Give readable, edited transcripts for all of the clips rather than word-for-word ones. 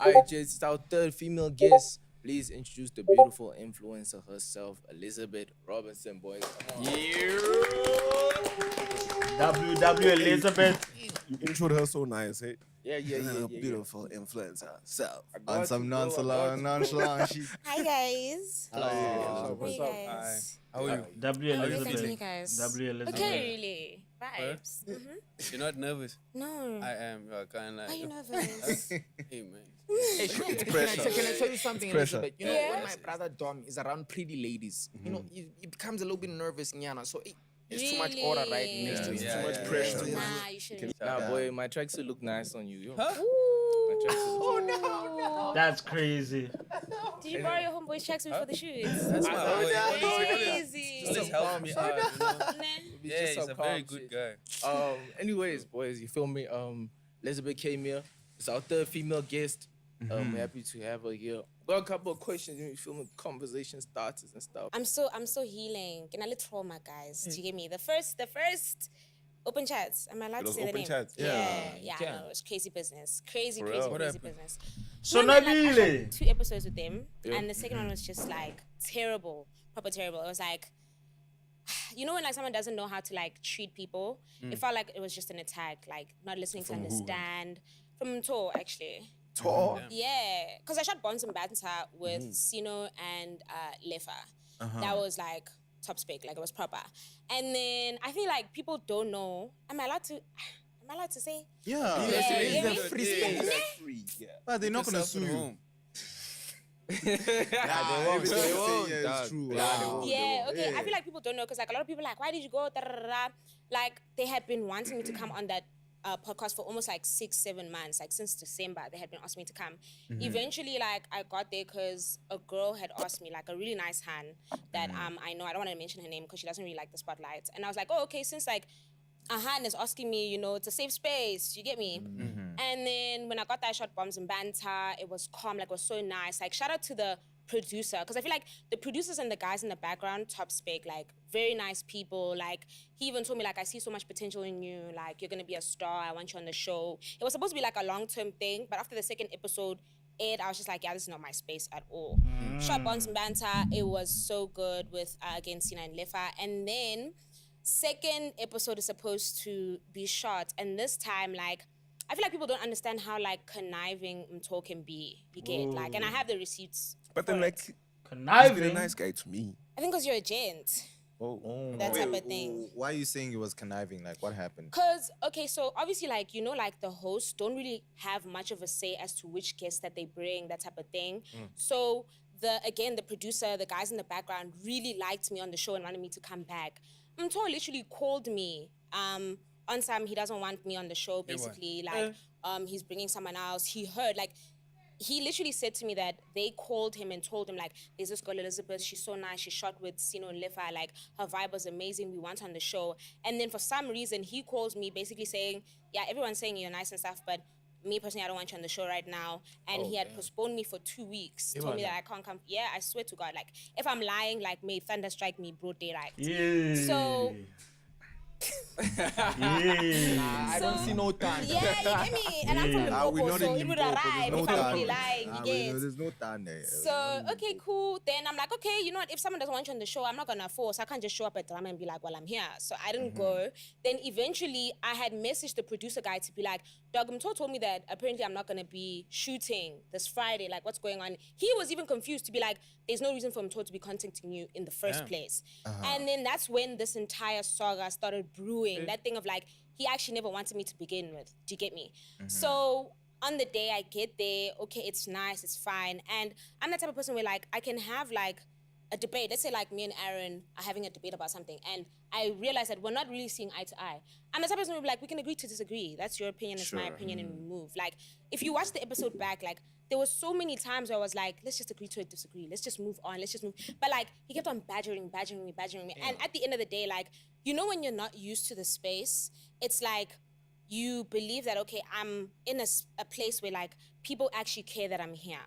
All right, Jess, it's our third female guest. Please introduce the beautiful influencer herself, Elizabeth Robinson, boys. Come on. WW Elizabeth. You introed her so nice, hey? Yeah. Beautiful influencer self. I got On some you, bro, I got you. nonchalant shit. Hi guys. Oh, How are What's you up? guys? How are you? W I'm good, thanks, Elizabeth. you guys. W Elizabeth. Okay, really. Vibes. You're not nervous? No. I am. You're kind of Are you like. nervous? Hey man. Hey, can I tell you something, pressure. Elizabeth? You know, Yeah. when my brother Dom is around pretty ladies, you know, he becomes a little bit nervous, Nyana. So it's too much order right Really? next to him. Yeah, Too much yeah, pressure. yeah. Nah, you shouldn't. Nah, boy, my tracksuit look nice on you. Yo. Ooh. no. That's crazy. Did you borrow your homeboy's tracksuit for the shoots? That's my boy. Crazy. Just help me out, you know? Nah. Yeah, he's a very good guy. Anyways, boys, you feel me? Elizabeth came here. It's our third female guest. We're happy to have her here. Got a couple of questions. You feel me? Conversation starters and stuff. I'm so healing. Can I let trauma, guys? Do you get me? The first open chats. Am I allowed to Those say the open name? chats? Yeah. can. No, it's crazy business. Crazy real? What business. So Remember, like, I Nabile. had 2 episodes with them, Yeah. and the second one was just like terrible, proper terrible. It was like, you know, when like someone doesn't know how to like treat people, it felt like it was just an attack, like not listening to understand. From Tor, actually. Tall. Yeah, because I shot Bonds and Banter with Sino and Lefa. That was like top spec, like it was proper. And then I feel like people don't know. Am I allowed to say? Yeah. Yeah, It's free space. Free, yeah. But they're not going to sue you. They won't. Yeah, it's true. Yeah, okay. I feel like people don't know because like a lot of people are like, why did you go? Da, da, da, da. Like they had been wanting me to come on that podcast for almost like 6-7 months, like since December. They had been asking me to come. Eventually, like I got there because a girl had asked me, like a really nice Han that I know. I don't want to mention her name because she doesn't really like the spotlight. And I was like, oh, okay. Since like a Han is asking me, you know, it's a safe space. You get me? And then when I got that, I shot Bombs and Banter. It was calm, like it was so nice. Like shout out to the producer, because I feel like the producers and the guys in the background, top spec, like very nice people. Like he even told me like, I see so much potential in you. Like you're gonna be a star. I want you on the show. It was supposed to be like a long-term thing, but after the second episode aired, I was just like, yeah, this is not my space at all. Shot Bombs and Banter. It was so good with again Sina and Lefa. And then second episode is supposed to be shot, and this time like I feel like people don't understand how like conniving Mto can be. You get like, and I have the receipts. But then, for like, it. he's been a Conniving. nice guy to me. I think because you're a gent, Oh. that type of thing. Why are you saying it was conniving? Like, what happened? Cause okay, so obviously like you know like the hosts don't really have much of a say as to which guests that they bring, that type of thing. So the producer, the guys in the background really liked me on the show and wanted me to come back. Mto literally called me. On some he doesn't want me on the show. Basically, like he's bringing someone else. He heard like. He literally said to me that they called him and told him like, there's this girl Elizabeth, she's so nice, she shot with Sino and Lefa, like her vibe was amazing, we want her on the show. And then for some reason he calls me basically saying, yeah, everyone's saying you're nice and stuff, but me personally, I don't want you on the show right now. And he had postponed me for 2 weeks, told me that I can't come. Yeah, I swear to God, like if I'm lying, like may thunder strike me broad daylight. Yeah. So Yeah. I don't see no time. yeah, you get me? And I'm from Ah, we Limpopo, know so the it would Limpopo, arrive there's if no I'm really time. lying, you get? There's no time there. So, okay, cool. Then I'm like, okay, you know what? If someone doesn't want you on the show, I'm not going to force. I can't just show up at drama and be like, well, I'm here. So I didn't go. Then eventually, I had messaged the producer guy to be like, Doug Mto told me that apparently I'm not going to be shooting this Friday. Like, what's going on? He was even confused to be like, there's no reason for Mto to be contacting you in the first place. And then that's when this entire saga started brewing. That thing of like, he actually never wanted me to begin with. Do you get me? So on the day I get there, okay, it's nice, it's fine. And I'm the type of person where like I can have like a debate. Let's say like me and Aaron are having a debate about something and I realize that we're not really seeing eye to eye. I'm the type of person who will be like, we can agree to disagree. That's your opinion, it's my opinion, and we move. Like if you watch the episode back, like there was so many times where I was like, let's just agree to disagree. Let's just move on. Let's just move. But like he kept on badgering me. And at the end of the day, like, you know, when you're not used to the space, it's like you believe that, okay, I'm in a place where like people actually care that I'm here.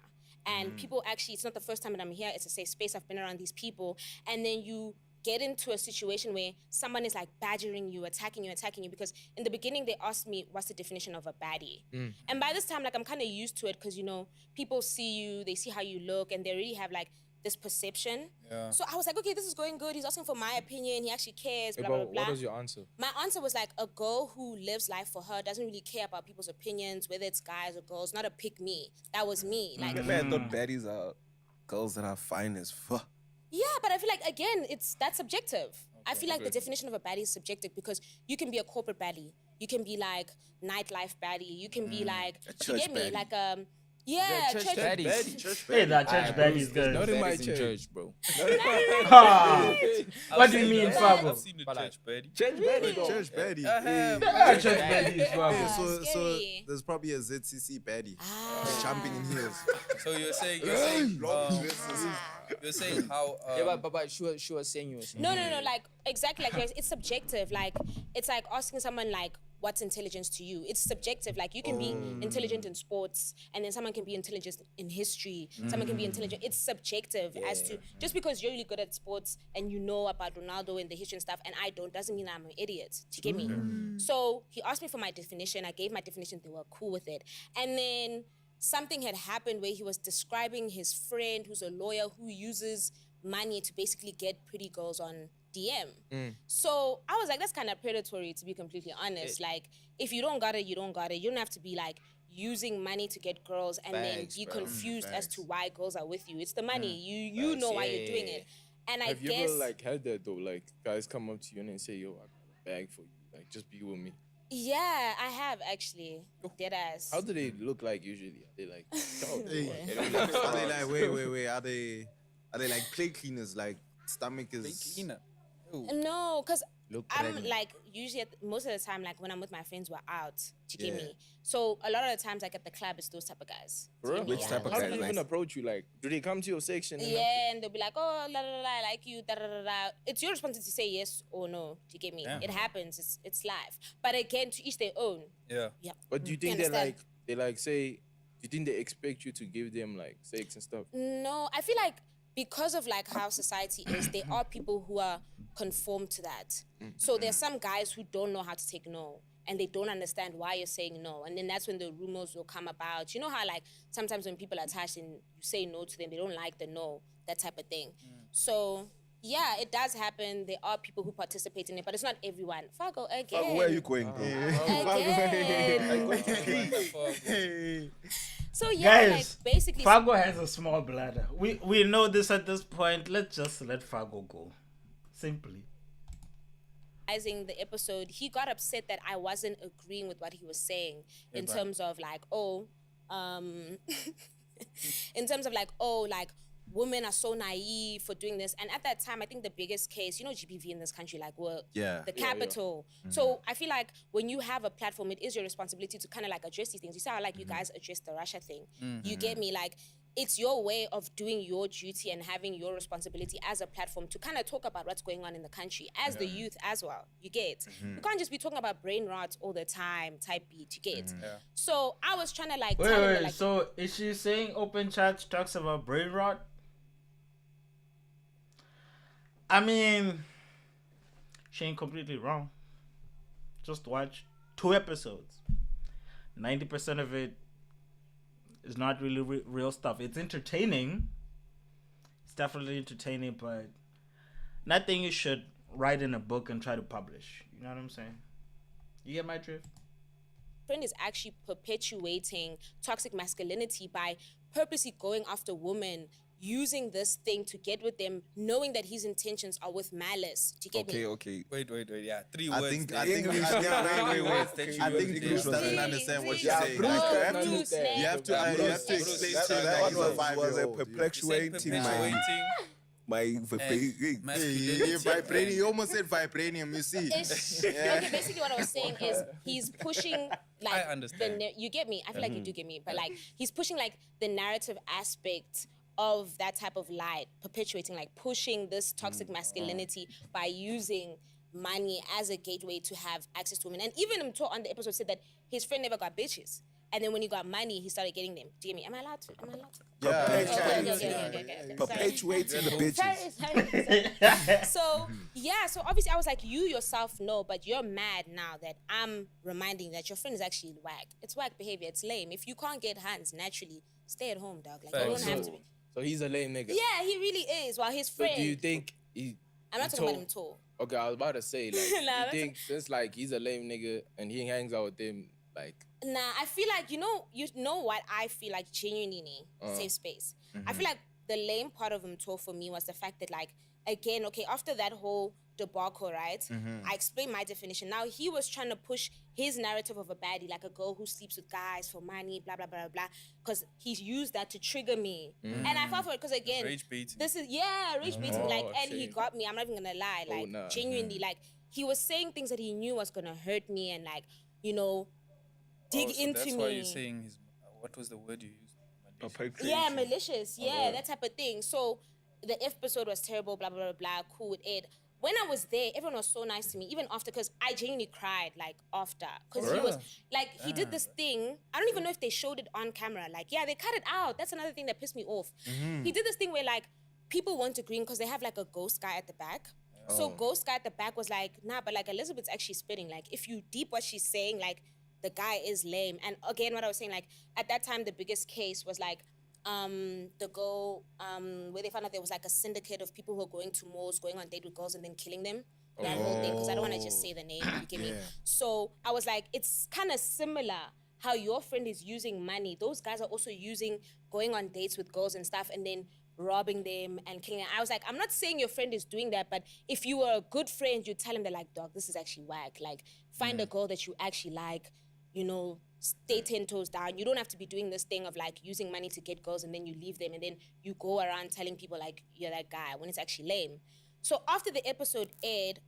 And people actually, it's not the first time that I'm here, it's a safe space, I've been around these people. And then you get into a situation where someone is like badgering you, attacking you, because in the beginning they asked me what's the definition of a baddie. And by this time, like I'm kind of used to it because, you know, people see you, they see how you look, and they already have like this perception. Yeah. So I was like, okay, this is going good. He's asking for my opinion. He actually cares, blah, But blah, blah. what was your answer? My answer was like a girl who lives life for her, doesn't really care about people's opinions, whether it's guys or girls, not a pick me. That was me. Like, Man, I thought baddies are girls that are fine as fuck. yeah, but I feel like, again, that's subjective. I feel like the definition of a baddie is subjective because you can be a corporate baddie. You can be like nightlife baddie. You can be like, A you church get me? baddie. Like, yeah, Church church baddies. Hey, that church baddies, Not guys. in my Baddies in church. church, bro. Ah, what I've do you seen mean, the- Fabo? I've seen the church baddie. Church baddie, though. Church baddie. I have. Yeah, church baddies, Yeah, Fabo. so scary. there's probably a ZCC baddie. Ah. Jumping in heels. So you're saying you're saying how Yeah, but she was saying you were saying. No, like, exactly like this. It's subjective. Like, it's like asking someone, like, what's intelligence to you? It's subjective. Like, you can be intelligent in sports, and then someone can be intelligent in history. Someone can be intelligent. It's subjective as to, just because you're really good at sports and you know about Ronaldo and the history and stuff, and I don't, doesn't mean I'm an idiot. Do you get me? So he asked me for my definition. I gave my definition. They were cool with it. And then something had happened where he was describing his friend who's a lawyer who uses money to basically get pretty girls on DM. So I was like, that's kind of predatory, to be completely honest. Like, if you don't got it, you don't got it. You don't have to be like using money to get girls and then Facts, be bro. confused as Facts. to why girls are with you. It's the money. You know why you're doing it. And I Have you guess ever like had that though? Like guys come up to you and they say, "Yo, I got a bag for you. Like just be with me." yeah, I have actually. Dead ass. How do they look like usually? Are they like dog? Hey, are they like wait? Are they like plate cleaners? Like stomach is cleaner. No, because look I'm pregnant. like usually most of the time, like when I'm with my friends, we're out. Do you get me? So a lot of the times, like at the club, it's those type of guys. Do you get me? Which Yeah. type of How do guys? they Like, even approach you? Like, do they come to your section? and Yeah, and they'll be like, oh, la la la, I like you, da da da da. It's your responsibility to say yes or no. Do you get me? Yeah. It happens. It's life. But again, to each their own. Yeah. Yeah. But do you You think understand? they like say? Do you think they expect you to give them like sex and stuff? No, I feel like because of like how society is, there are people who are conformed to that. So there's some guys who don't know how to take no. And they don't understand why you're saying no. And then that's when the rumors will come about. You know how like sometimes when people are attached and you say no to them, they don't like the no, that type of thing. So yeah, it does happen. There are people who participate in it, but it's not everyone. Fargo again. Fuck, where are you going, bro? Again. So yeah, Guys, like basically Fargo has a small bladder. We know this at this point. Let's just let Fargo go. Simply. realizing the episode, he got upset that I wasn't agreeing with what he was saying in but- terms of like, in terms of like, women are so naive for doing this. And at that time, I think the biggest case, you know, GBV in this country, like, were Yeah. the capital. So I feel like when you have a platform, it is your responsibility to kind of like address these things. You see how like you guys address the Russia thing. You get me? Like, it's your way of doing your duty and having your responsibility as a platform to kind of talk about what's going on in the country as the youth as well. You get? You can't just be talking about brain rot all the time, type beat. You get? Yeah. So I was trying to like Wait, tell him that, wait. like, So is she saying open chat talks about brain rot? I mean, she ain't completely wrong. Just watch 2 episodes. 90% of it is not really real stuff. It's entertaining. It's definitely entertaining, but nothing you should write in a book and try to publish. You know what I'm saying? You get my drift? friend is actually perpetuating toxic masculinity by purposely going after women, using this thing to get with them, knowing that his intentions are with malice. Do you get me? Okay. Wait. Yeah, 3 I words. think, there. I think, wait. I think Bruce doesn't understand what she's saying. Bruce Like, doesn't you understand. have to explain to her that he's a was a 5-year-old. perpetuating my Perpetuating. Vibranium. You almost said vibranium. You see. Okay, basically what I was saying is he's pushing like I understand. you get me. I feel like you do get me, but like he's pushing like the narrative aspect of that type of light, perpetuating like pushing this toxic masculinity by using money as a gateway to have access to women. And even Mto on the episode said that his friend never got bitches. And then when he got money, he started getting them. Do you get me? Am I allowed to? Yeah. Okay. Perpetuating the bitches. Sorry. So obviously I was like, you yourself know, but you're mad now that I'm reminding that your friend is actually whack. It's whack behavior. It's lame. If you can't get hands naturally, stay at home, dog. Like, you don't have to be. So he's a lame nigga. Yeah, he really is. While his So friend. do you think he? I'm not he talking about told- him tall. Okay, I was about to say, like, Nah, you that's think since like he's a lame nigga and he hangs out with them, like, Nah, I feel like you know what I feel like genuinely safe space. I feel like the lame part of him tour for me was the fact that like again, okay, after that whole debacle, right? I explained my definition. Now he was trying to push his narrative of a baddie, like a girl who sleeps with guys for money, blah blah blah blah blah, because he's used that to trigger me, and I felt for it because again, Rage baiting. this is rage baiting, like, and he shit. got me. I'm not even gonna lie, like nah. genuinely, like he was saying things that he knew was gonna hurt me and like dig So into that's me. why you're saying his. What was the word you used? Malicious. Yeah, malicious. Yeah, that type of thing. So the episode was terrible, blah, blah, blah, blah, cool with it. When I was there, everyone was so nice to me, even after, because I genuinely cried, like, after. Because he was, like, he did this thing. I don't even know if they showed it on camera. Like, yeah, they cut it out. That's another thing that pissed me off. He did this thing where, like, people weren't agreeing because they have, like, a ghost guy at the back. So ghost guy at the back was like, nah, but, like, Elizabeth's actually spitting. Like, if you deep what she's saying, like, the guy is lame. And again, what I was saying, like, at that time, the biggest case was, like, the girl, where they found out there was, like, a syndicate of people who were going to malls, going on date with girls and then killing them. That whole thing, because I don't want to just say the name, you get me? So I was like, it's kind of similar how your friend is using money. Those guys are also using going on dates with girls and stuff and then robbing them and killing them. I was like, I'm not saying your friend is doing that, but if you were a good friend, you'd tell him that, like, dog, this is actually whack. Like, find a girl that you actually like, stay 10 toes down. You don't have to be doing this thing of, like, using money to get girls and then you leave them and then you go around telling people, like, you're that guy when it's actually lame. So after the episode aired,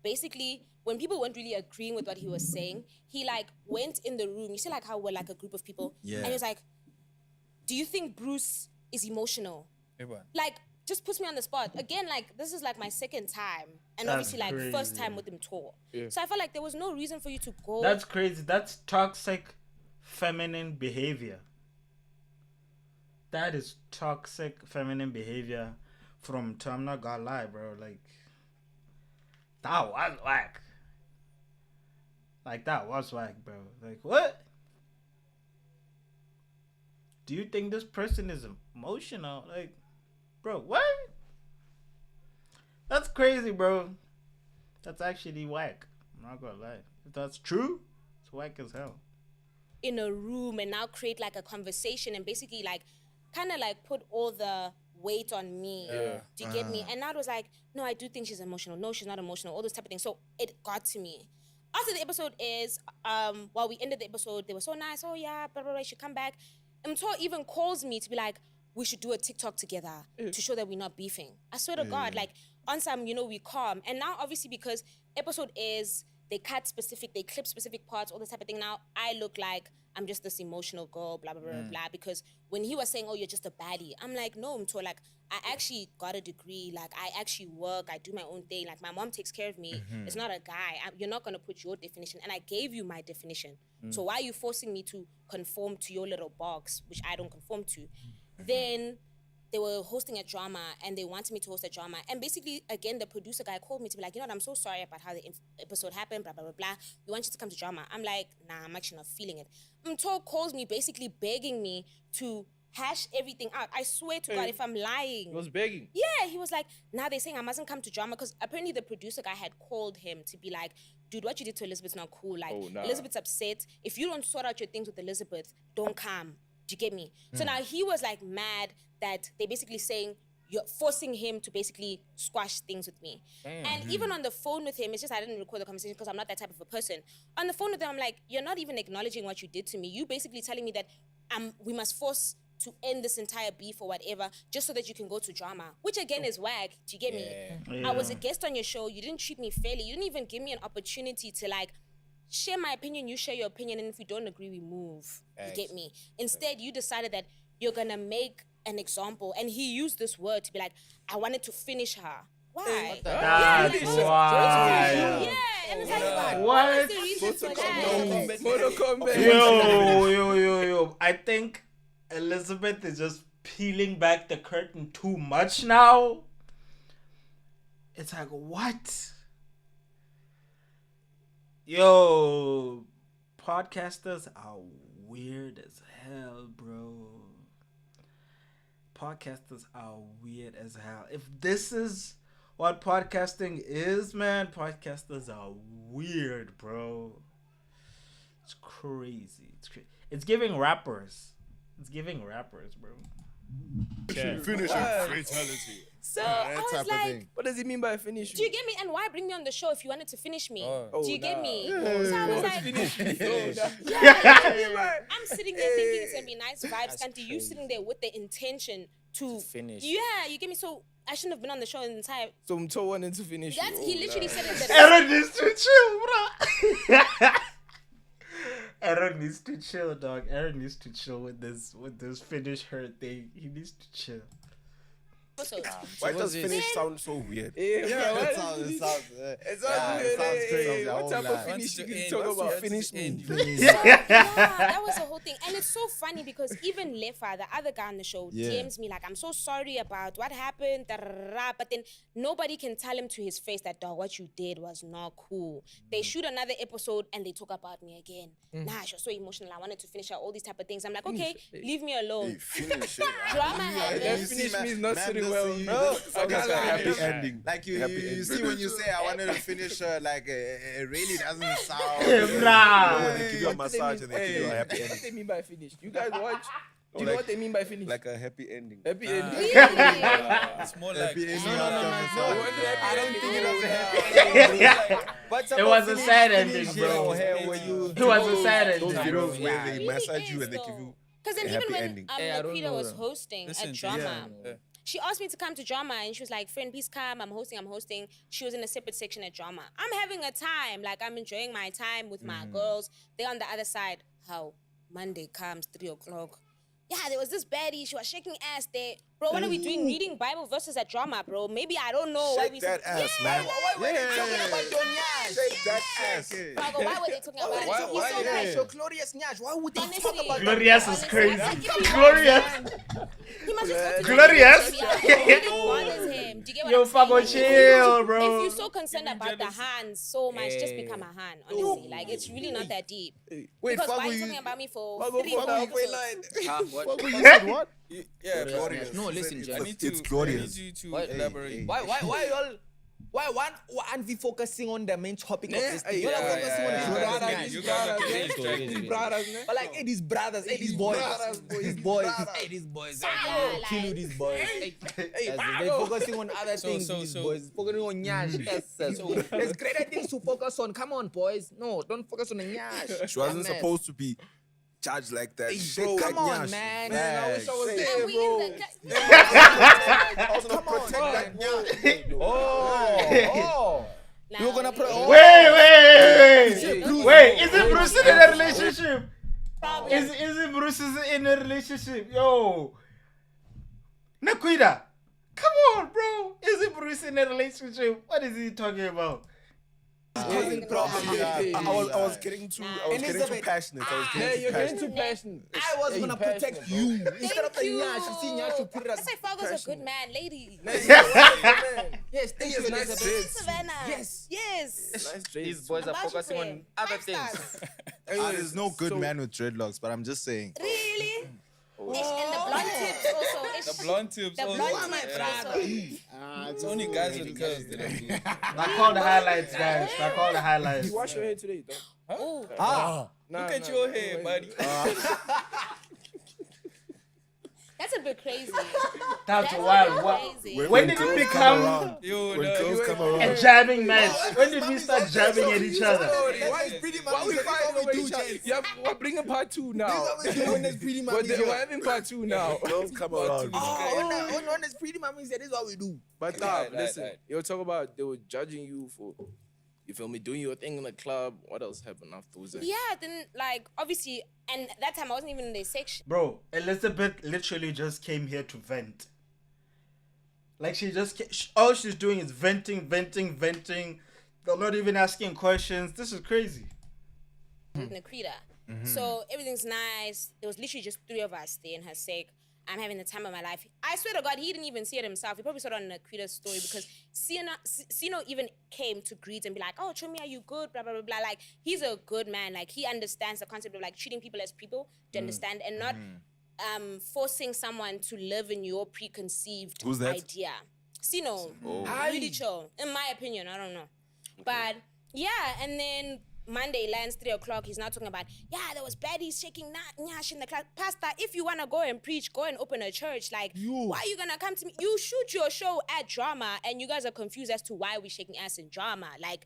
basically, when people weren't really agreeing with what he was saying, he, like, went in the room. You see, like, how we're, like, a group of people? Yeah. And he was like, do you think Bruce is emotional? Everyone. Like, just puts me on the spot. Again, like, this is, like, my second time. And That's obviously, like, crazy. first time with him tour. Yeah. So I felt like there was no reason for you to go. That's crazy. That's toxic feminine behavior. That is toxic feminine behavior from I'm not gonna lie, bro. Like, that was whack. Like, that was whack, bro. Like, what? Do you think this person is emotional? Like, bro, what? That's crazy, bro. That's actually whack. I'm not gonna lie. If that's true, it's whack as hell. in a room and now create like a conversation and basically like kind of like put all the weight on me. Do you get me? And now it was like, no, I do think she's emotional. No, she's not emotional. All those type of things. So it got to me. After the episode is, while we ended the episode, they were so nice. Oh yeah, blah, blah, blah, you should come back. Mto even calls me to be like, we should do a TikTok together to show that we're not beefing. I swear to God, like on some, you know, we calm. And now obviously because episode is, they clip specific parts, all this type of thing. Now I look like I'm just this emotional girl, blah, blah, blah, blah. Because when he was saying, oh, you're just a baddie, I'm like, no, Mto, like, I actually got a degree. Like, I actually work. I do my own thing. Like, my mom takes care of me. It's not a guy. You're not going to put your definition. And I gave you my definition. So why are you forcing me to conform to your little box, which I don't conform to? Then they were hosting a drama and they wanted me to host a drama. And basically, again, the producer guy called me to be like, you know what, I'm so sorry about how the episode happened, blah, blah, blah, blah. We want you to come to drama. I'm like, nah, I'm actually not feeling it. Mto calls me basically begging me to hash everything out. I swear to God, if I'm lying. He was begging. Yeah, he was like, now they're saying I mustn't come to drama because apparently the producer guy had called him to be like, dude, what you did to Elizabeth's not cool. Like, Elizabeth's upset. If you don't sort out your things with Elizabeth, don't come. Do you get me? So now he was like mad that they basically saying you're forcing him to basically squash things with me. And even on the phone with him, it's just I didn't record the conversation because I'm not that type of a person. On the phone with him, I'm like, you're not even acknowledging what you did to me. You basically telling me that we must force to end this entire beef or whatever, just so that you can go to drama, which again is whack. Do you get me? I was a guest on your show. You didn't treat me fairly. You didn't even give me an opportunity to like share my opinion. You share your opinion, and if we don't agree, we move. You get me? Instead, you decided that you're gonna make an example, and he used this word to be like, I wanted to finish her. Why? That's like, why. Yeah, and it's like, What? what was the reason for that? Mortal Kombat. Yo. I think Elizabeth is just peeling back the curtain too much now. It's like, what? Yo, podcasters are weird as hell, bro. Podcasters are weird as hell. If this is what podcasting is, man, podcasters are weird, bro. It's crazy. It's giving rappers. It's giving rappers, bro. Finish fatality. So that I type was of like, thing. What does it mean by finish? do you get me? And why bring me on the show if you wanted to finish me? Oh. Do you get nah. me? So I was like, Finish me. I'm sitting there thinking it's gonna be nice vibes, and you sitting there with the intention to finish. Yeah, you get me. So I shouldn't have been on the show in the time. So I'm told wanting to finish. That's you. he literally said it. That Aaron needs to chill, bro. Aaron needs to chill, dog. Aaron needs to chill with this finish her thing. He needs to chill. Why does finish sound so weird? Yeah, it sounds crazy. What type of finish you can talk about? Finish me. yeah, that was the whole thing. And it's so funny because even Lefa, the other guy on the show, Yeah. DMs me like, I'm so sorry about what happened, but then nobody can tell him to his face that, dog, what you did was not cool. They shoot another episode and they talk about me again. Nah, she was so emotional. I wanted to finish out all these type of things. I'm like, okay, leave me alone. Finish it. Drama That happens. finish me is not sitting well. No, I got a happy ending. Like you see when you say I wanted to finish like it really doesn't sound. Bruh. When they give you a massage and they give you a happy What ending. they mean by finish? You guys watch? Do you know what they mean by finish? Like a happy ending. Happy ending. Really? It's more like Happy ending. I don't think it was a happy It was a sad ending, bro. It was a sad Those ending. videos where It they really massage you is, and they give though. you. Because then a even happy when ending. Hey, I don't Laquita know was that. hosting Listen at to Drama, yeah. she asked me to come to Drama and she was like, friend, please come. I'm hosting. She was in a separate section at Drama. I'm having a time. Like, I'm enjoying my time with my girls. They're on the other side. How? Monday comes, 3 o'clock. Yeah, there was this baddie. She was shaking ass there. Bro, what are we doing? Reading Bible verses at Drama, bro. Maybe I don't know. why Shake we that ass, man. Shake that ass. Bro, why were they talking about it? He's so bad. So Glorious Nyash, why would they talk Honestly. about Glorious is Honestly, crazy. I think if he Glorious. He must just go to Glorious. It bothers him. Do you get what Yo, I'm saying? Fago, chill, If bro. you're so concerned about the hands so much, just become a hand, honestly. Like, it's really not that deep. Wait, Because why are Fago, you you. talking about me for Fago, 3 Fago, episodes? what? You said what? Yeah, Glorious. but No, listen, Jen. I need to. It's glorious. I need you to What? elaborate. Why y'all? Why aren't we focusing on the main topic of this thing? You're not yeah, focusing on yeah, his yeah. brothers. You guys are getting distracted. But like, hey, these brothers, hey, these boys, these boys, hey, these boys, Yeah, kill you, like- these boys. They're focusing on other things. These so- boys focusing on nyash. There's greater things to focus on. Come on, boys. No, don't focus on the nyash. She wasn't Dumbass. supposed to be judged like that. Shake Come that on, nyash. man. I wish I was And there, we bro. in the... I was gonna protect that nyash. Oh. Nah, You're gonna put. we- Wait, is it Bruce in a relationship? Probably. Is it Bruce is in a relationship? Yo. Nakuida. Come on, bro. Is it Bruce in a relationship? What is he talking about? Causing problems. I was getting too Elizabeth. passionate. I was Yeah, getting you're too getting passionate. too passionate. I was Hey, gonna passionate, protect bro. you instead of the Thank nyash. You see nyash, you put it as That's why Fargo's a good man, lady. yes. Thank you, nice Elizabeth. dreads. Savannah. Yes. Yes. Nice These dreads. boys are About you, focusing on friend. other Five things. stars. There's no good man with dreadlocks, but I'm just saying. Really? And the blonde tips also. The blonde tips. The also. blonde Yeah. tips also. It's only guys with curls that are good. I call the highlights, guys. I call the highlights. You wash your hair today, though. Ooh. Nah, Look at your hair, buddy. That's a bit crazy. That's That's wild. a What? bit crazy. When did girls it come become around, Yo, when no, girls you come ain't- around, a jabbing match? When did we start jabbing at each other? Why we fighting over each other? Yeah, we're bringing part 2 now. When there's pretty We're mommies here. having part 2 now. girls come around. When there's pretty mommies here, this is what we do. But Right, listen, right. you talk about they were judging you for, you feel me, doing your thing in the club. What else happened afterwards? Yeah, then like obviously, and that time I wasn't even in their section. Bro, Elizabeth literally just came here to vent. Like she just all she's doing is venting. They're not even asking questions. This is crazy. Nakrita. So everything's nice. There was literally just 3 of us there in her sake. I'm having the time of my life. I swear to God, he didn't even see it himself. He probably saw it on Nakrita's story because Sino even came to greet and be like, oh, Chomi, are you good? Blah, blah, blah, blah. Like, he's a good man. Like, he understands the concept of, like, treating people as people to understand and not forcing someone to live in your preconceived idea. Sino, really chill. In my opinion, I don't know. But, yeah, and then Monday lands 3 o'clock. He's now talking about, there was baddies shaking nyash in the class. Pastor, if you want to go and preach, go and open a church. Like, why are you going to come to me? You shoot your show at drama and you guys are confused as to why we're shaking ass in drama. Like,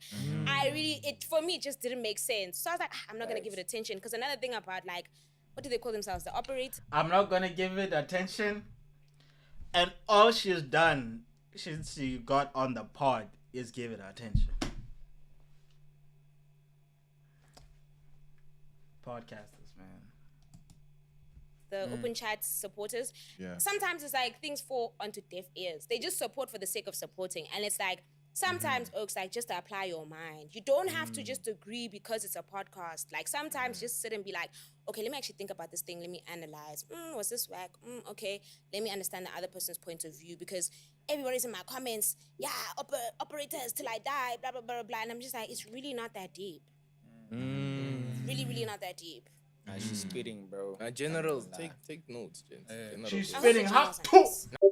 for me, it just didn't make sense. So I was like, I'm not going to give it attention. Because another thing about, like, what do they call themselves? The operator? I'm not going to give it attention. And all she's done since she got on the pod is give it attention. Podcasters, man. The open chat supporters. Yeah. Sometimes it's like things fall onto deaf ears. They just support for the sake of supporting. And it's like, sometimes, Oaks, like, just apply your mind. You don't have to just agree because it's a podcast. Like, sometimes just sit and be like, okay, let me actually think about this thing. Let me analyze. Was this whack? Okay, let me understand the other person's point of view because everybody's in my comments, operators till I die, blah, blah, blah, blah. And I'm just like, it's really not that deep. Really, really not that deep. Nah, she's spitting, bro. General, take notes, gents. She's I hope spitting the hot general's too.